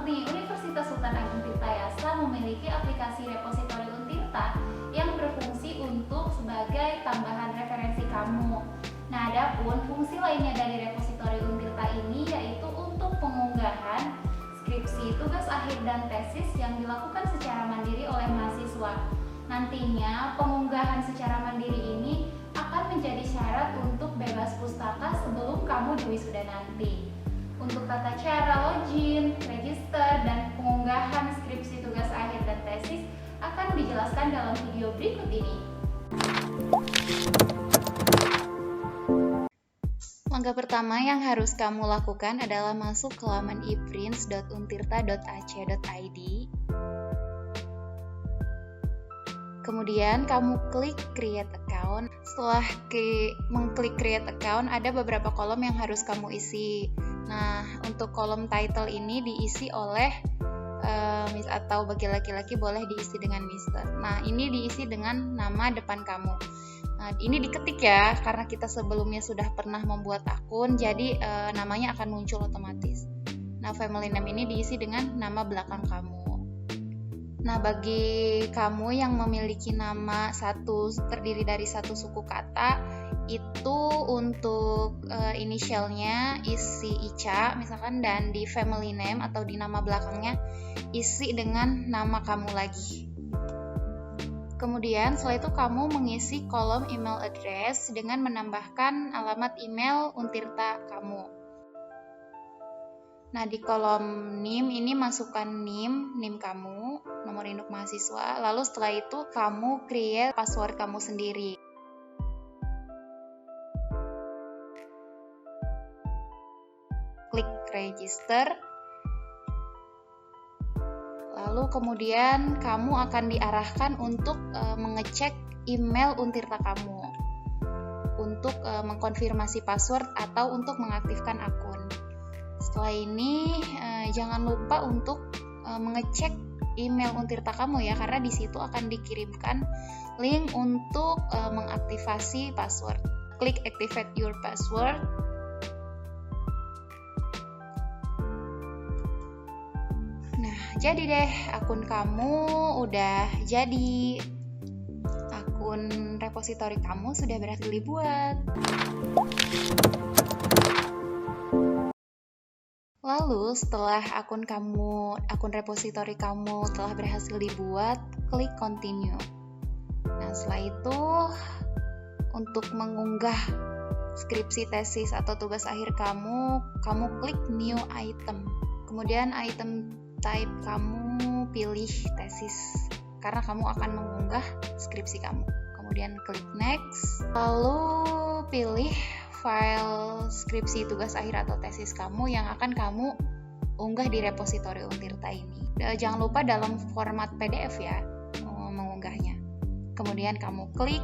banget nih, Universitas Sultan Agung Tirtayasa memiliki aplikasi repositori Untirta yang berfungsi untuk sebagai tambahan referensi kamu. Nah, adapun fungsi lainnya dari repositori Untirta ini yaitu untuk pengunggahan skripsi, tugas akhir, dan tesis yang dilakukan secara mandiri oleh mahasiswa. Nantinya, pengunggahan secara mandiri ini akan menjadi syarat untuk bebas pustaka sebelum kamu diwisuda nanti. Untuk tata cara login, register, dan pengunggahan skripsi, tugas akhir, dan tesis akan dijelaskan dalam video berikut ini. Langkah pertama yang harus kamu lakukan adalah masuk ke laman eprints.untirta.ac.id. Kemudian kamu klik create account. Setelah mengklik create account, ada beberapa kolom yang harus kamu isi. Nah, untuk kolom title ini diisi oleh Miss, atau bagi laki-laki boleh diisi dengan Mister. Nah, ini diisi dengan nama depan kamu. Nah, ini diketik ya, karena kita sebelumnya sudah pernah membuat akun, jadi namanya akan muncul otomatis. Nah, family name ini diisi dengan nama belakang kamu. Nah, bagi kamu yang memiliki nama terdiri dari satu suku kata, itu untuk inisialnya isi Ica misalkan, dan di family name atau di nama belakangnya isi dengan nama kamu lagi. Kemudian setelah itu kamu mengisi kolom email address dengan menambahkan alamat email Untirta kamu. Nah, di kolom NIM ini masukkan NIM kamu, nomor induk mahasiswa, lalu setelah itu kamu create password kamu sendiri. Klik register. Lalu kemudian kamu akan diarahkan untuk mengecek email Untirta kamu untuk mengkonfirmasi password atau untuk mengaktifkan akun. Setelah ini jangan lupa untuk mengecek email Untirta kamu ya, karena di situ akan dikirimkan link untuk mengaktifasi password. Klik activate your password. Nah, jadi deh, akun kamu udah jadi. Akun repositori kamu sudah berhasil dibuat. Lalu setelah akun repositori kamu telah berhasil dibuat, klik continue. Nah, setelah itu untuk mengunggah skripsi, tesis, atau tugas akhir kamu klik new item. Kemudian item type kamu pilih tesis, karena kamu akan mengunggah skripsi kamu. Kemudian klik next, lalu pilih file skripsi, tugas akhir, atau tesis kamu yang akan kamu unggah di repositori Untirta ini. Jangan lupa dalam format PDF ya mengunggahnya. Kemudian kamu klik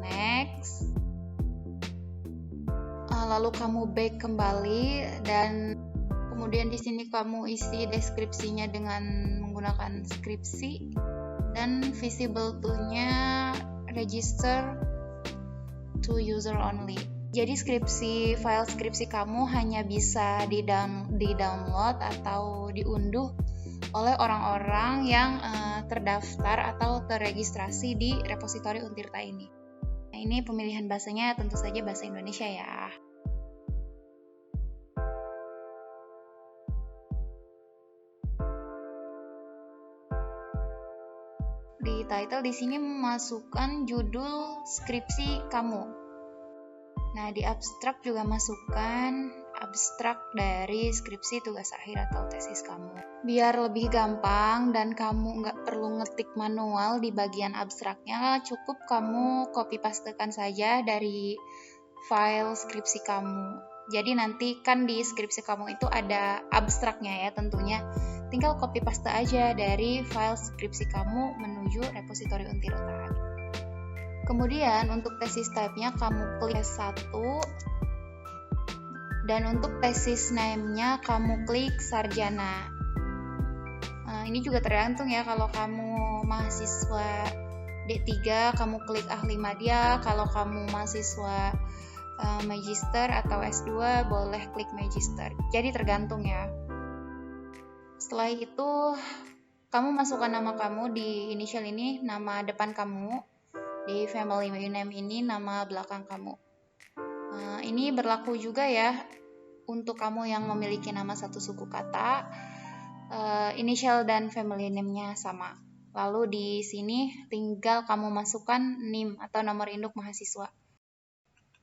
next, lalu kamu back kembali, dan kemudian di sini kamu isi deskripsinya dengan menggunakan skripsi, dan visible to-nya register to user only. Jadi file skripsi kamu hanya bisa di-download atau diunduh oleh orang-orang yang terdaftar atau terregistrasi di repositori Untirta ini. Nah, ini pemilihan bahasanya tentu saja bahasa Indonesia ya. Di title di sini memasukkan judul skripsi kamu. Nah, di abstrak juga masukkan abstrak dari skripsi, tugas akhir, atau tesis kamu. Biar lebih gampang dan kamu nggak perlu ngetik manual di bagian abstraknya, cukup kamu copy pastekan saja dari file skripsi kamu. Jadi nanti kan di skripsi kamu itu ada abstraknya ya tentunya. Tinggal copy paste aja dari file skripsi kamu menuju repositori Untirta. Kemudian untuk tesis type-nya kamu klik S1, dan untuk tesis name-nya kamu klik sarjana. Ini juga tergantung ya, kalau kamu mahasiswa D3 kamu klik ahli madya, kalau kamu mahasiswa magister atau S2 boleh klik magister. Jadi tergantung ya. Setelah itu kamu masukkan nama kamu di inisial ini, nama depan kamu, di family name ini nama belakang kamu. Ini berlaku juga ya untuk kamu yang memiliki nama satu suku kata, inisial dan family name-nya sama. Lalu di sini tinggal kamu masukkan NIM atau nomor induk mahasiswa.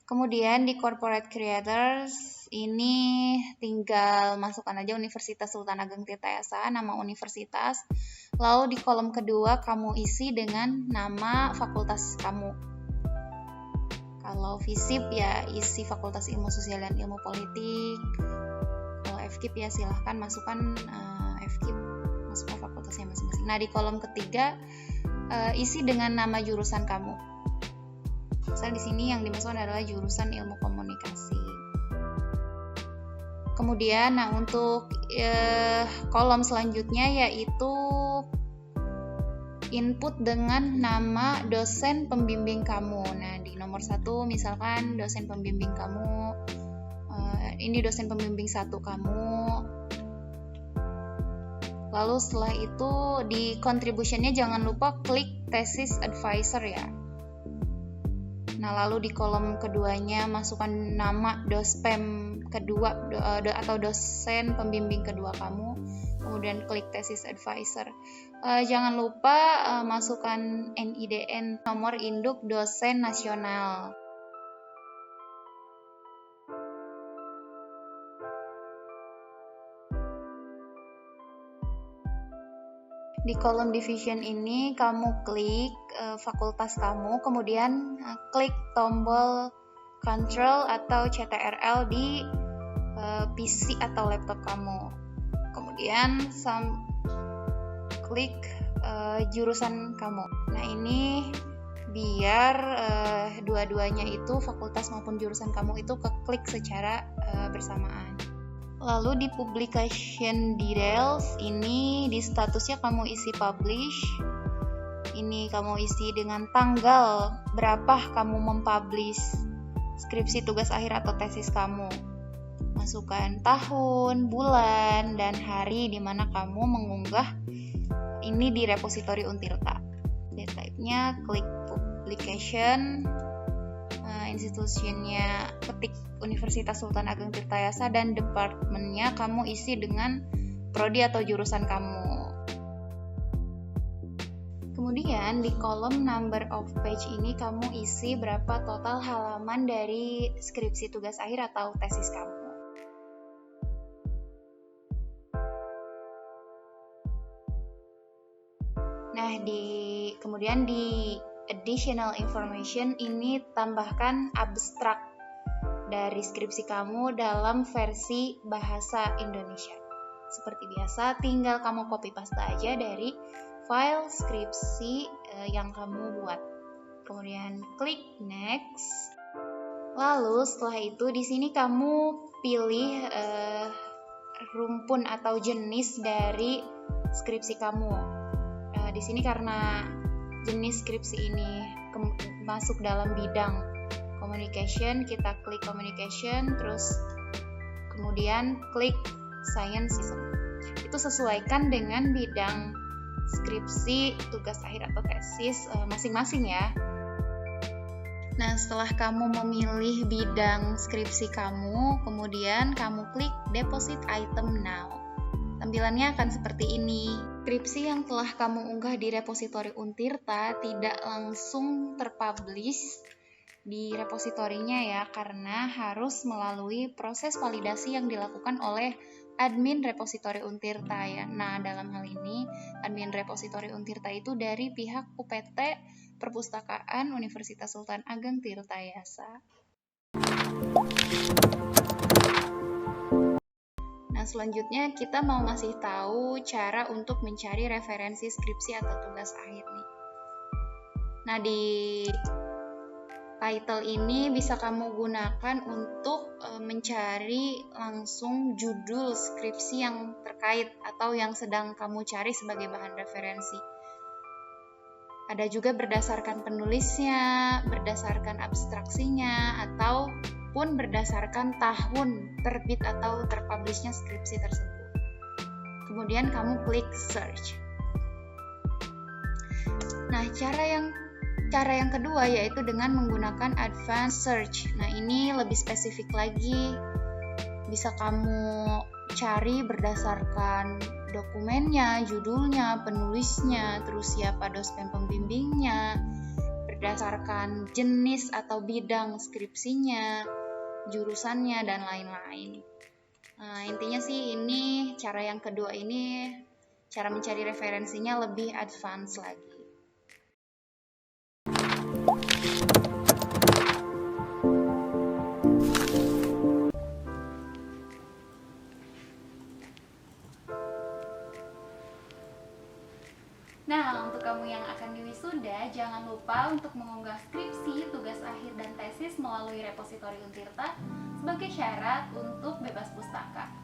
Kemudian di corporate creators ini tinggal masukkan aja Universitas Sultan Ageng Tirtayasa, nama universitas. Lalu di kolom kedua kamu isi dengan nama fakultas kamu. Kalau FISIP ya isi Fakultas Ilmu Sosial dan Ilmu Politik. Kalau FKIP ya silahkan masukkan FKIP, masukkan fakultasnya masing-masing. Nah di kolom ketiga isi dengan nama jurusan kamu. Misalnya di sini yang dimasukkan adalah jurusan Ilmu Komunikasi. Kemudian, untuk kolom selanjutnya yaitu input dengan nama dosen pembimbing kamu. Nah, di nomor 1 misalkan dosen pembimbing kamu, ini dosen pembimbing 1 kamu. Lalu setelah itu di contribution-nya jangan lupa klik thesis advisor ya. Nah, lalu di kolom keduanya masukkan nama dospem kedua atau dosen pembimbing kedua kamu, kemudian klik thesis advisor. Jangan lupa masukkan NIDN, nomor induk dosen nasional. Di kolom division ini kamu klik fakultas kamu, kemudian klik tombol Ctrl atau CTRL di PC atau laptop kamu. Kemudian klik jurusan kamu. Nah ini biar dua-duanya itu fakultas maupun jurusan kamu itu keklik secara bersamaan. Lalu di publication details ini di statusnya kamu isi publish. Ini kamu isi dengan tanggal berapa kamu mempublish skripsi tugas akhir atau tesis kamu. Masukkan tahun, bulan, dan hari di mana kamu mengunggah ini di repositori Untirta. Date type-nya klik publication, institusinya ketik Universitas Sultan Ageng Tirtayasa, dan departemennya kamu isi dengan prodi atau jurusan kamu. Kemudian di kolom number of page ini kamu isi berapa total halaman dari skripsi tugas akhir atau tesis kamu. Nah, kemudian di additional information ini tambahkan abstrak dari skripsi kamu dalam versi bahasa Indonesia. Seperti biasa, tinggal kamu copy paste aja dari file skripsi yang kamu buat. Kemudian klik next. Lalu setelah itu di sini kamu pilih rumpun atau jenis dari skripsi kamu. Di sini karena jenis skripsi ini masuk dalam bidang communication, kita klik communication, terus kemudian klik scientism. Itu sesuaikan dengan bidang skripsi tugas akhir atau tesis masing-masing ya. Nah, setelah kamu memilih bidang skripsi kamu, kemudian kamu klik deposit item now. Tampilannya akan seperti ini. Skripsi yang telah kamu unggah di repositori Untirta tidak langsung terpublish di repositorinya ya, karena harus melalui proses validasi yang dilakukan oleh admin repositori Untirta ya. Nah, dalam hal ini admin repositori Untirta itu dari pihak UPT Perpustakaan Universitas Sultan Ageng Tirtayasa. Nah, selanjutnya kita mau ngasih tahu cara untuk mencari referensi skripsi atau tugas akhir nih. Nah, di title ini bisa kamu gunakan untuk mencari langsung judul skripsi yang terkait atau yang sedang kamu cari sebagai bahan referensi. Ada juga berdasarkan penulisnya, berdasarkan abstraksinya, ataupun berdasarkan tahun terbit atau terpublishnya skripsi tersebut. kemudian kamu klik search. Nah, cara yang kedua yaitu dengan menggunakan advanced search. Nah, ini lebih spesifik lagi. Bisa kamu cari berdasarkan dokumennya, judulnya, penulisnya, terus siapa dosen pembimbingnya, berdasarkan jenis atau bidang skripsinya, jurusannya, dan lain-lain. Nah, intinya sih ini cara yang kedua ini, cara mencari referensinya lebih advance lagi. Nah, untuk kamu yang akan diwisuda, jangan lupa untuk mengunggah skripsi, tugas akhir, dan tesis melalui repositori Untirta sebagai syarat untuk bebas pustaka.